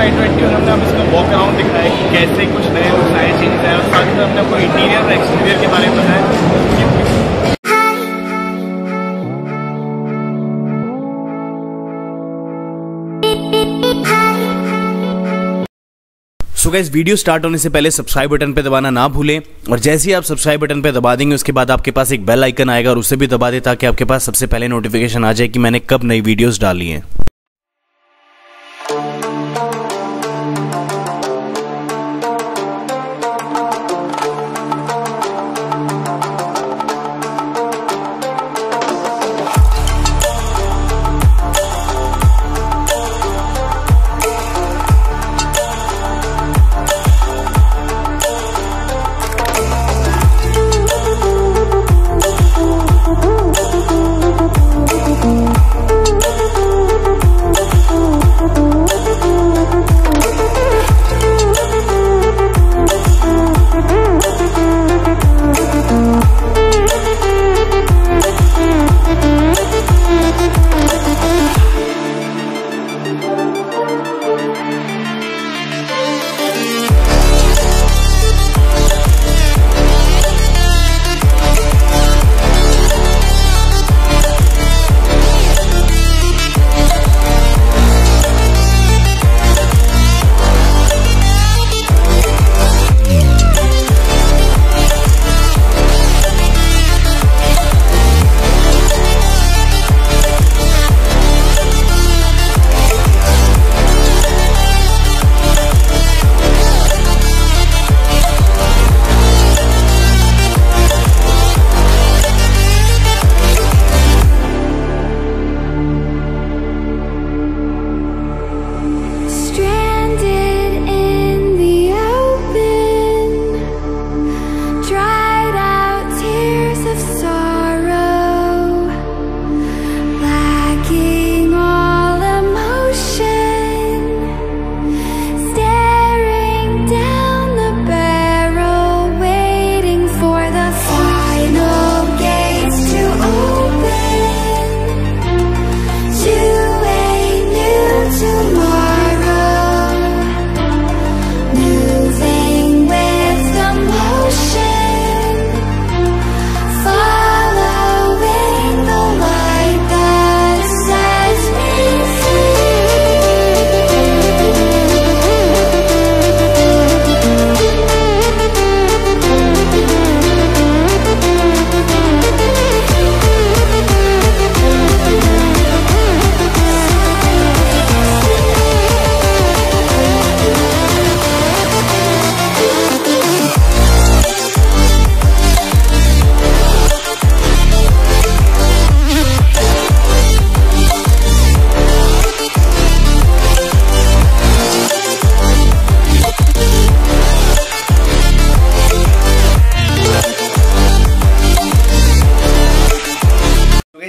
i20 और हमने अब इसमें वॉक अराउंड दिखाया कि कैसे कुछ नए चेंजेस आए और साथ ही हमने आपको इंटीरियर और एक्सटीरियर के बारे में बताया। सो गाइस, वीडियो स्टार्ट होने से पहले सब्सक्राइब बटन पे दबाना ना भूलें और जैसे ही आप सब्सक्राइब बटन पे दबा देंगे उसके बाद आपके पास एक बेल आइकन आएगा और उसे भी दबा दें ताकि आपके पास सबसे पहले नोटिफिकेशन आ जाए कि मैंने कब नई वीडियोस डाली हैं।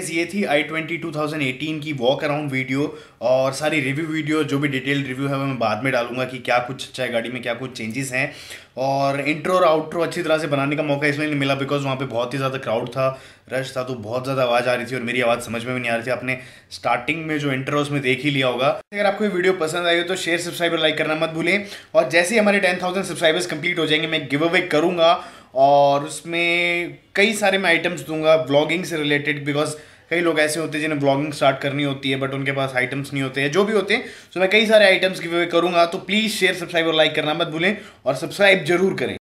ये थी i20 2018 की वॉक अराउंड वीडियो और सारी रिव्यू वीडियो जो भी डिटेल्ड रिव्यू है वो मैं बाद में डालूंगा कि क्या कुछ अच्छा है गाड़ी में, क्या कुछ चेंजेस हैं। और इंट्रो और आउट्रो अच्छी तरह से बनाने का मौका इसलिए नहीं मिला बिकॉज वहाँ पे बहुत ही ज़्यादा क्राउड था, रश था, तो बहुत ज़्यादा आवाज़ आ रही थी और मेरी आवाज़ समझ में भी नहीं आ रही थी। आपने स्टार्टिंग में जो इंट्रो उसमें देख ही लिया होगा। अगर आपको ये वीडियो पसंद आई हो तो शेयर, सब्सक्राइब और लाइक करना मत भूलें। और जैसे ही हमारे 10,000 सब्सक्राइबर्स कंप्लीट हो जाएंगे मैं गिव अवे करूँगा और उसमें कई सारे मैं आइटम्स दूंगा व्लॉगिंग से रिलेटेड, बिकॉज कई लोग ऐसे होते हैं जिन्हें ब्लॉगिंग स्टार्ट करनी होती है बट उनके पास आइटम्स नहीं होते हैं, जो भी होते हैं। तो मैं कई सारे आइटम्स गिव अवे करूंगा, तो प्लीज़ शेयर, सब्सक्राइब और लाइक करना मत भूलें और सब्सक्राइब जरूर करें।